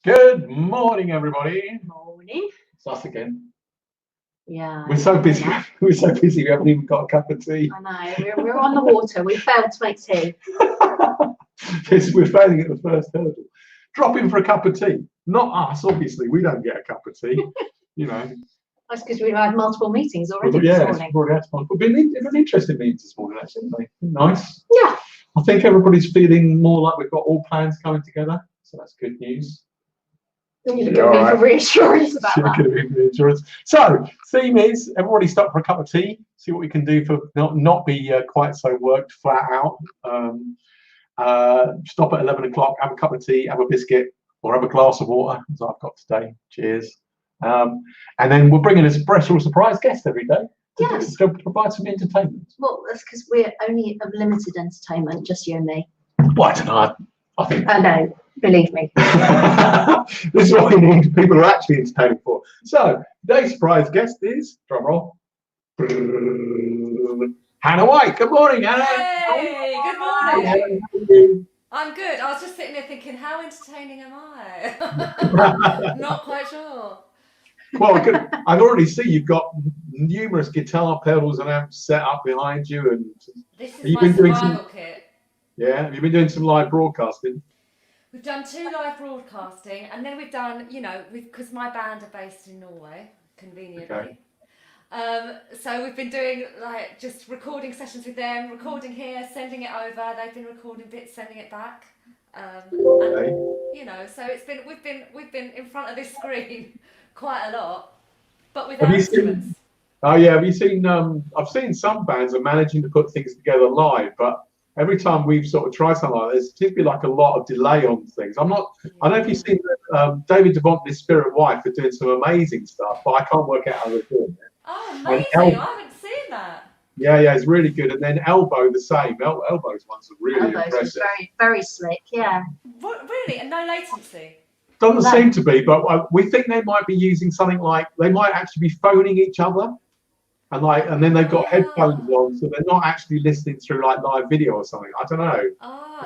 Good morning, everybody. Morning. It's us again. Yeah. We're so busy. We're so busy. We haven't even got a cup of tea. I know. We're on the water. We failed to make tea. We're failing at the first hurdle. Drop in for a cup of tea. Not us, obviously. We don't get a cup of tea. You know. That's because we've had multiple meetings already Well, this yeah, morning. we've already had one. But it's been interesting meetings this morning, actually, haven't they? Nice. Yeah. I think everybody's feeling more like we've got all plans coming together. So that's good news. You're going to give me reassurance about that. Reassurance. So, theme is everybody stop for a cup of tea. See what we can do for not be quite so worked flat out. Stop at 11 o'clock, have a cup of tea, have a biscuit, or have a glass of water, as I've got today. Cheers. And then we'll bring in a special surprise guest every day to provide some entertainment. Well, that's because we're only of limited entertainment, just you and me. Well, I don't know. I think. No, believe me. This is what we need people who are actually entertaining for. So, today's surprise guest is, drum roll, Hannah White. Good morning, Hannah. Hey, good morning. How are you? I'm good. I was just sitting there thinking, how entertaining am I? Not quite sure. Well, good. I can already see you've got numerous guitar pedals and amps set up behind you. And this is my survival kit. Yeah, have you been doing some live broadcasting? We've done 2 live broadcasting, and then we've done, because my band are based in Norway, conveniently. Okay. So we've been doing like just recording sessions with them, recording here, sending it over. They've been recording bits, sending it back. Okay. And, so we've been in front of this screen quite a lot, but with instruments. Oh yeah, have you seen? I've seen some bands are managing to put things together live, but every time we've sort of tried something like this, there seems to be like a lot of delay on things. I don't know if you've seen David Devont and his Spirit Wife are doing some amazing stuff, but I can't work out how they're doing it. Oh, amazing! I haven't seen that. Yeah, it's really good. And then Elbow the same. Elbow's ones are really impressive. Elbow's very, very slick. Yeah. What, really, and no latency. Doesn't seem to be, but we think they might be using something like they might actually be phoning each other, and then they've got headphones on, so they're not actually listening through like live video or something. I don't know.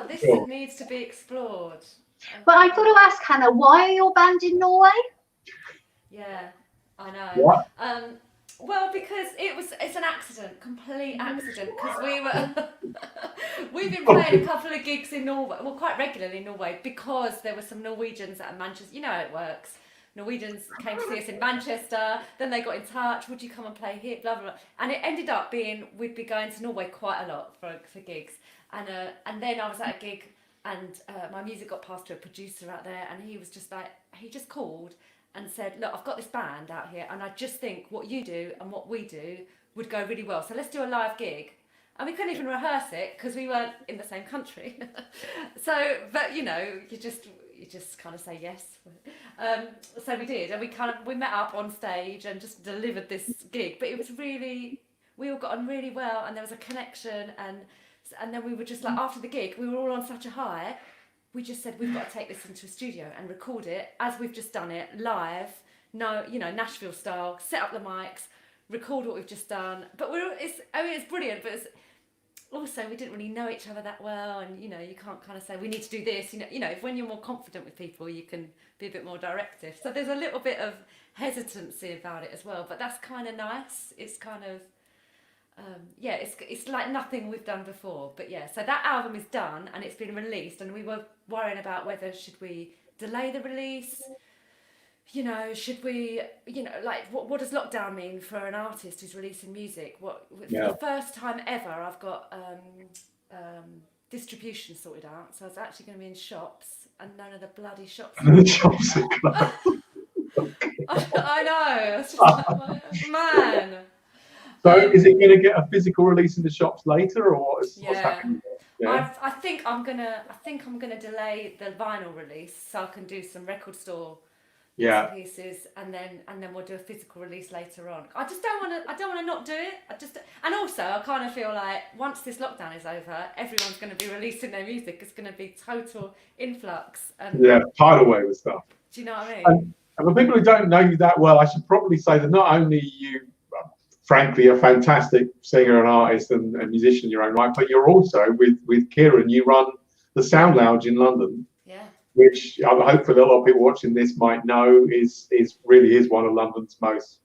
This needs to be explored. But I've got to ask Hannah, why are your band in Norway? Yeah, I know. What? Well, because it's an accident, complete accident, because we've been playing a couple of gigs in Norway, well, quite regularly in Norway, because there were some Norwegians at Manchester. You know how it works. Norwegians came to see us in Manchester, then they got in touch, would you come and play here, blah, blah, blah. And it ended up being, we'd be going to Norway quite a lot for gigs. And then I was at a gig, and my music got passed to a producer out there, and he was just like, he just called and said, look, I've got this band out here, and I just think what you do and what we do would go really well. So let's do a live gig. And we couldn't even rehearse it because we weren't in the same country. But you just kind of say yes. So we did, and we met up on stage and just delivered this gig. But it was really, we all got on really well, and there was a connection, and then we were just like, after the gig, we were all on such a high. We just said, we've got to take this into a studio and record it as we've just done it live. No, Nashville style. Set up the mics, record what we've just done. But it's brilliant. But also we didn't really know each other that well, and you can't kind of say we need to do this. When you're more confident with people, you can be a bit more directive. So there's a little bit of hesitancy about it as well. But that's kind of nice. It's kind of. It's like nothing we've done before, but yeah. So that album is done and it's been released, and we were worrying about whether should we delay the release. Should we? What does lockdown mean for an artist who's releasing music? For the first time ever, I've got distribution sorted out, so it's actually going to be in shops, and none of the bloody shops. The shops are closed. I know. It's just like, man. So is it going to get a physical release in the shops later, or what's happening? Yeah. I think I'm gonna delay the vinyl release so I can do some record store pieces, and then we'll do a physical release later on. I don't want to not do it. And also I kind of feel like once this lockdown is over, everyone's going to be releasing their music. It's going to be total influx. Tidal wave of stuff. Do you know what I mean? And for people who don't know you that well, I should probably say that not only you. Frankly, a fantastic singer and artist and musician in your own right, but you're also with Kieran. You run the Sound Lounge in London, which hopefully a lot of people watching this might know is really is one of London's most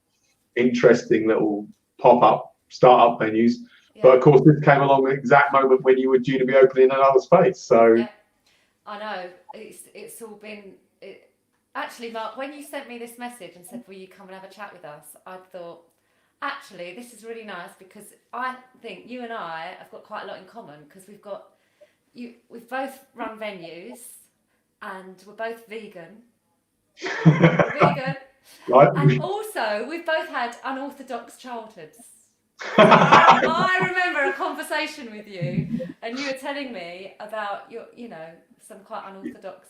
interesting little pop-up startup venues. Yeah. But of course, this came along at the exact moment when you were due to be opening another space. So Yeah, I know. It's all been. Actually, Mark, when you sent me this message and said, "Will you come and have a chat with us?" I thought, actually, this is really nice because I think you and I have got quite a lot in common because we've both run venues and we're both vegan. Vegan. right. And also, we've both had unorthodox childhoods. I remember a conversation with you, and you were telling me about your, some quite unorthodox.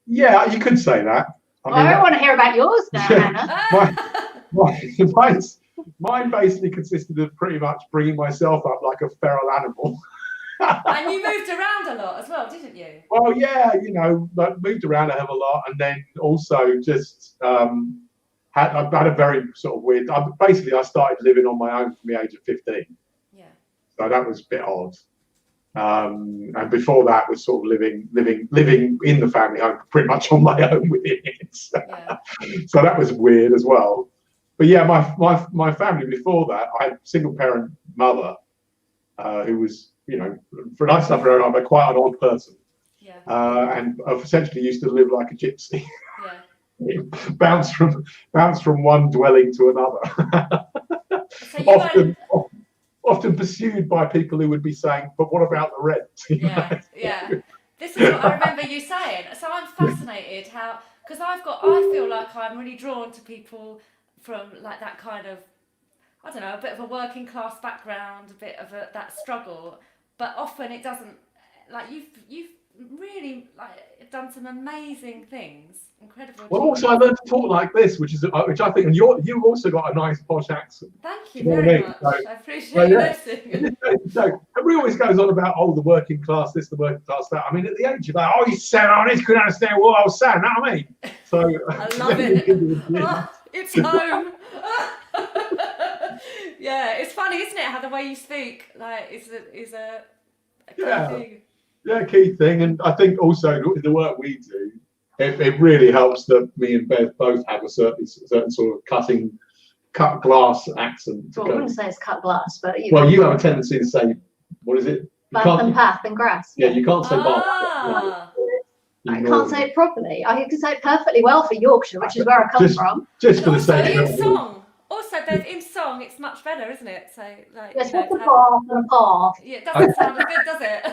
Yeah, you could say that. I don't want to hear about yours now, Hannah. Mine basically consisted of pretty much bringing myself up like a feral animal. And you moved around a lot as well, didn't you? Well, yeah, like moved around a hell of a lot, and then also just had a very sort of weird. Basically, I started living on my own from the age of 15. Yeah. So that was a bit odd. And before that was sort of living in the family home pretty much on my own within it. Yeah. So that was weird as well. But yeah, my family before that, I had a single parent mother who was, for a nice enough for her, I'm quite an odd person. Yeah. And I've essentially used to live like a gypsy. Yeah. bounce from one dwelling to another. So often pursued by people who would be saying, "But what about the rent?" Yeah. This is what I remember you saying. So I'm fascinated because I feel like I'm really drawn to people from like that kind of, I don't know, a bit of a working class background, a bit of that struggle, but often it doesn't. Like you've really like done some amazing things, incredible. Well, also I learned to talk like this, which I think, and you've also got a nice posh accent. Thank you very much. I appreciate you listening. So everybody always goes on about the working class this, the working class that. I mean, at the age of that, you said this, couldn't understand what I was saying. You know what I mean? So I love it. It's home. Yeah, it's funny, isn't it? How the way you speak is a key thing. Yeah, key thing, and I think also the work we do, it really helps that me and Bev both have a certain sort of cut glass accent. Well, I wouldn't say it's cut glass, but you have a tendency to say, what is it? Bath and path and grass. Yeah, you can't say bath. I can't say it properly. I can say it perfectly well for Yorkshire, which is where I come from. Just for the sake of in song. Also, Bev, in song, it's much better, isn't it? So, like, yes, what's a bath and a path? Yeah, it doesn't sound as good, does it?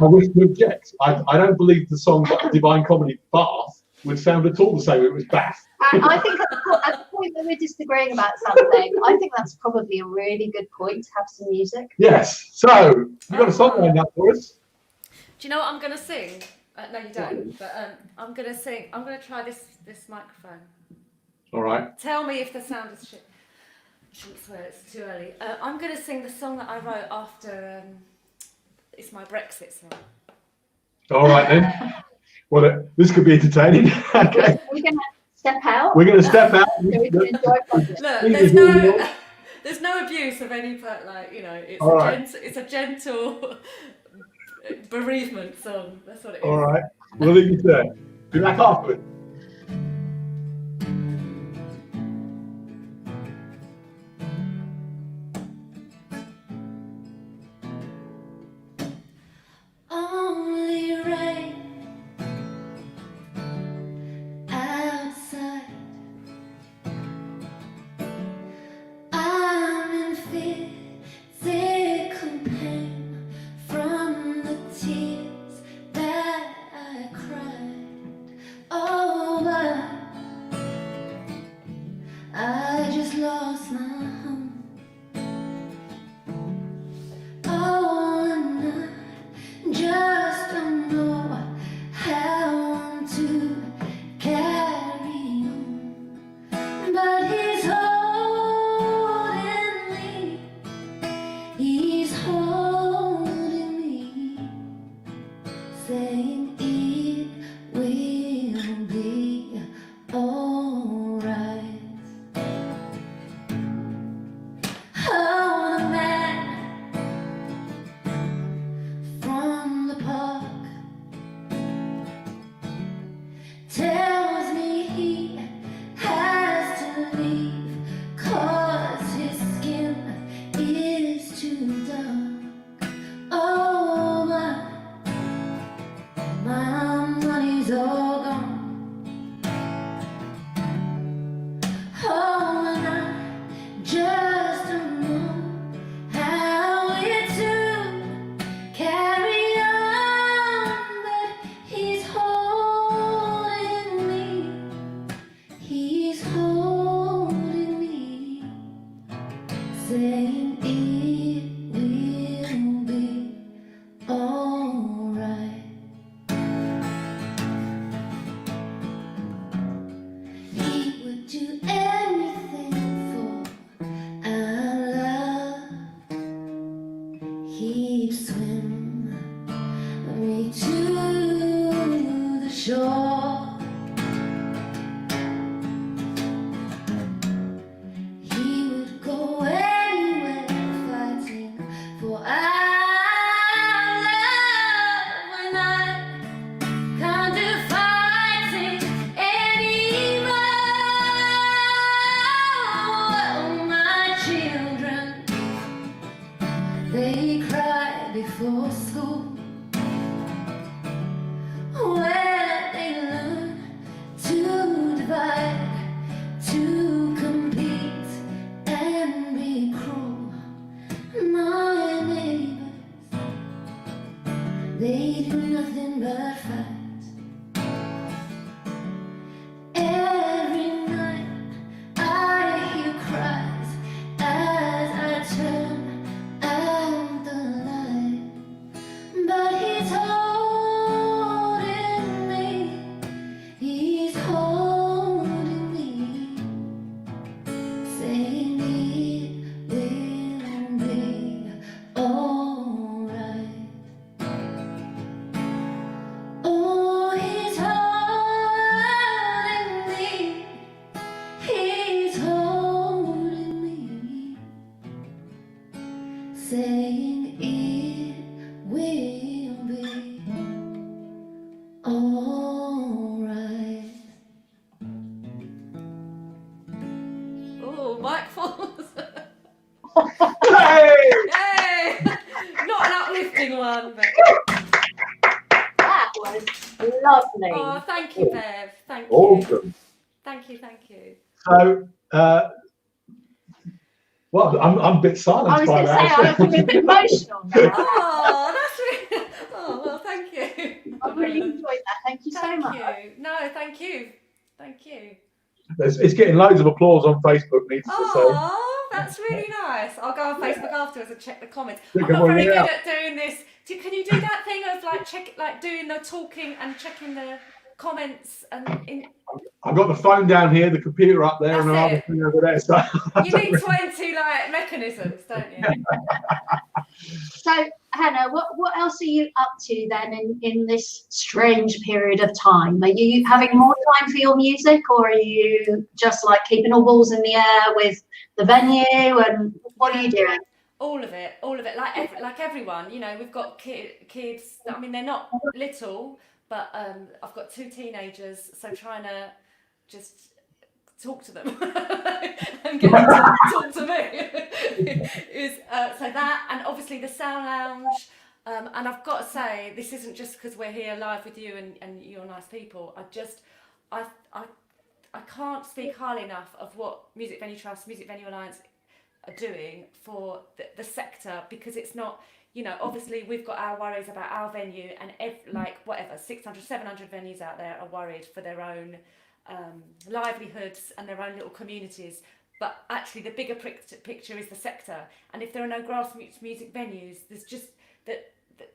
I wish to object. I don't believe the song Divine Comedy Bath would sound at all the same if it was Bath. I think at the point that we're disagreeing about something, I think that's probably a really good point to have some music. Yes. So, you got a song lined up for us? Do you know what I'm going to sing? No, you don't. But I'm going to sing. I'm going to try this microphone. All right. Tell me if the sound is shit. I shouldn't swear, it's too early. I'm going to sing the song that I wrote after. It's my Brexit song. All right then. Well, this could be entertaining. Okay. We're going to step out. We're going to step out. So we can enjoy Look, there's no abuse of any, it's a gentle bereavement song. That's what it is. All right. We'll leave you there. Be back afterwards. Oh war. He would go anywhere fighting for our love. When I can't do fighting anymore, oh, my children, they cry before school, where they learn to divide, to compete and be cruel. My neighbors, they do nothing but fight. Every night I hear cries as I turn out the light, but he's holding me, he's holding me, saying it will be alright. Oh, he's holding me, he's holding me, saying it will be alright. Oh, mic falls. Hey! Yay! Not an uplifting one, but. That was lovely. Oh, thank you, Bev. Thank you. Awesome. Thank you, thank you. So, well, I'm a bit silenced I was by going to say, that. I'm a bit emotional now. Oh, that's really. Oh, well, thank you. I really enjoyed that. Thank you so Thank much. you. No, thank you. Thank you. It's getting loads of applause on Facebook, needs to say. Oh, that's really nice. I'll go on Facebook afterwards and check the comments. Check I'm not them all very good out. at doing this. Can you do that thing of like doing the talking and checking the comments and I've got the phone down here, the computer up there, That's and another it. thing over there. So You need 20 like mechanisms, don't you? So, Hannah, what else are you up to then in this strange period of time? Are you having more time for your music, or are you just like keeping all balls in the air with the venue? And what are you doing? All of it. Like everyone, you know, we've got kids. I mean, they're not little, but I've got 2 teenagers, so trying to just talk to them and get them to talk to me is so that, and obviously the sound lounge. And I've got to say, this isn't just because we're here live with you and you're nice people. I can't speak highly enough of what Music Venue Trust, Music Venue Alliance are doing for the sector, because it's not, you know, obviously we've got our worries about our venue, and 600, 700 venues out there are worried for their own livelihoods and their own little communities. But actually the bigger picture is the sector, and if there are no grassroots music venues, there's just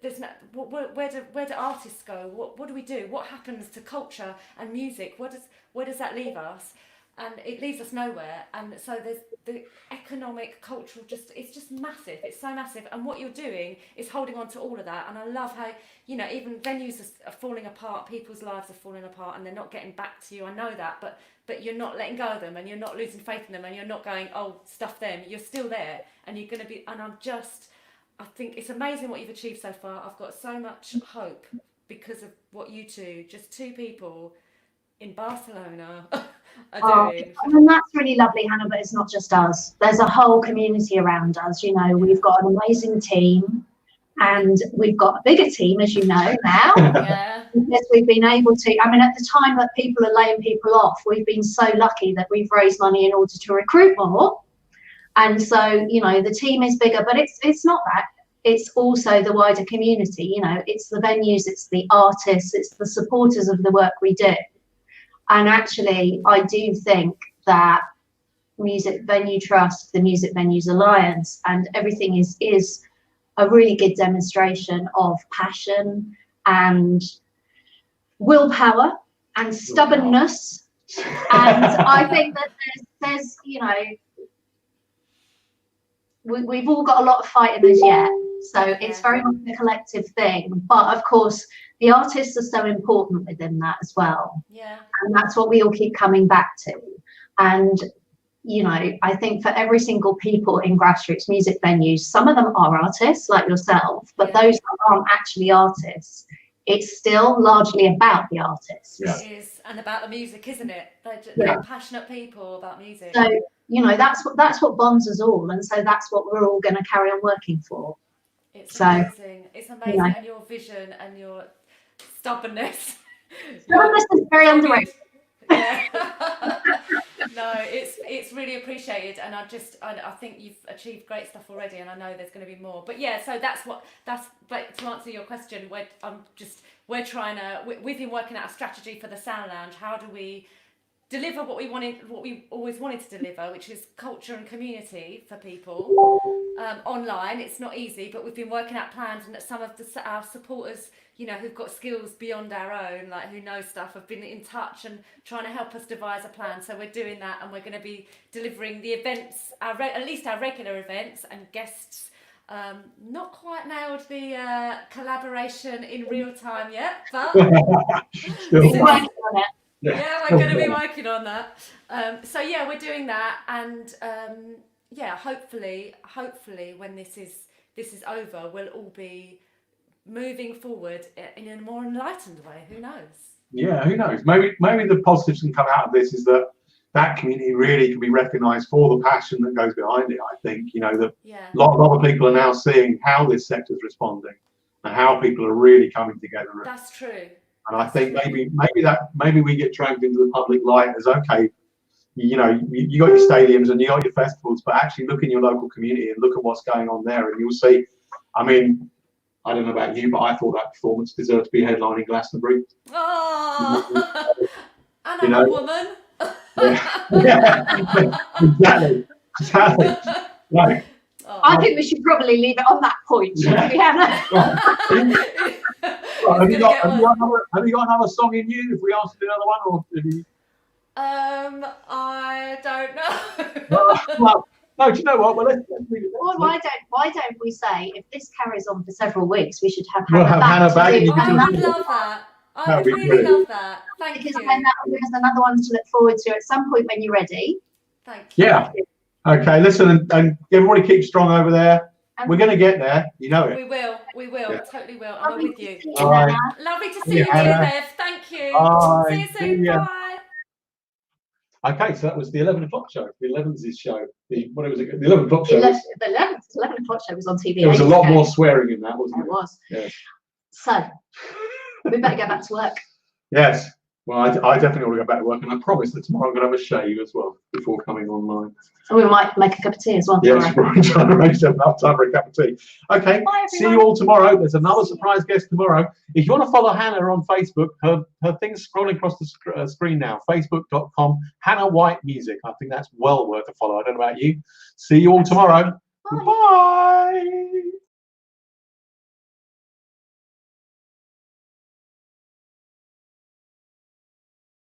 there's no, where do artists go? What do we do? What happens to culture and music? Where does that leave us? And it leaves us nowhere. And so there's the economic, cultural, it's just massive. It's so massive. And what you're doing is holding on to all of that. And I love how, you know, even venues are falling apart, people's lives are falling apart, and they're not getting back to you. I know that, but you're not letting go of them, and you're not losing faith in them, and you're not going, oh, stuff them. You're still there, and you're going to be, and I think it's amazing what you've achieved so far. I've got so much hope because of what you two, just 2 people in Barcelona are doing. And that's really lovely, Hannah, but it's not just us. There's a whole community around us. You know, we've got an amazing team, and we've got a bigger team, as you know, now. Yeah. Because we've been able to, I mean, at the time that people are laying people off, we've been so lucky that we've raised money in order to recruit more. And so, you know, the team is bigger, but it's not that. It's also the wider community, you know, it's the venues, it's the artists, it's the supporters of the work we do. And actually, I do think that Music Venue Trust, the Music Venues Alliance, and everything is a really good demonstration of passion and willpower and stubbornness. And I think that there's you know, we've all got a lot of fight in us yet. So it's very much a collective thing. But of course, the artists are so important within that as well. Yeah. And that's what we all keep coming back to. And you know, I think for every single people in grassroots music venues, some of them are artists like yourself, but those that aren't actually artists, it's still largely about the artists. Yeah. It is, and about the music, isn't it? They're passionate people about music. So, you know, that's what bonds us all, and so that's what we're all going to carry on working for. It's amazing. It's amazing, you know, and your vision and your stubbornness. Stubbornness is very underrated. Yeah. No, it's really appreciated, and I think you've achieved great stuff already, and I know there's going to be more. But yeah, so but to answer your question, we've been working out a strategy for the Sound Lounge. How do we deliver what we always wanted to deliver, which is culture and community for people online? It's not easy, but we've been working out plans, and that some of our supporters, you know, who've got skills beyond our own, like who know stuff, have been in touch and trying to help us devise a plan. So we're doing that, and we're going to be delivering the events, at least our regular events, and guests. Not quite nailed the collaboration in real time yet, but Still working on it. Yeah, we're going to be working on that. So yeah, we're doing that, and hopefully when this is over, we'll all be moving forward in a more enlightened way. Who knows? Yeah, who knows? Maybe the positives can come out of this is that community really can be recognised for the passion that goes behind it. I think, you know, a lot of people are now seeing how this sector's responding and how people are really coming together. That's true. And I think maybe we get dragged into the public light as, okay, you know, you got your stadiums and you got your festivals, but actually look in your local community and look at what's going on there, and you'll see. I mean, I don't know about you, but I thought that performance deserved to be headlining Glastonbury. Oh, and I'm a woman. Yeah. Exactly. Right. Oh. I think we should probably leave it on that point, shouldn't we, Hannah? Have you got another song in you? If we asked another one, or have you? I don't know. Well, no, do you know what? Well, let's leave it. Why don't we say, if this carries on for several weeks, we should have Hannah back. I would love that. I would really love that. Thank you. Then that will give us another one to look forward to at some point when you're ready. Thank you. Yeah. Okay, listen, and everybody keep strong over there. We're going to get there, you know it. We will, totally will, and we're with you. Right. Lovely to see you, Bev. Thank you. Bye. See you soon. Bye. Okay, so that was the 11 o'clock show, the Elevenses show. What was it? The 11 o'clock show. The 11 o'clock show was on TV. There was a lot more swearing in that, wasn't it? It was. Yes. So, we better get back to work. Yes. Well, I definitely want to go back to work, and I promise that tomorrow I'm going to have a shave as well before coming online. And we might make a cup of tea as well. Yes, we're trying to arrange enough time for a cup of tea. Okay, see you all tomorrow. There's another surprise guest tomorrow. If you want to follow Hannah on Facebook, her thing's scrolling across the screen now. Facebook.com, Hannah White Music. I think that's well worth a follow. I don't know about you. See you all tomorrow. Bye. Bye.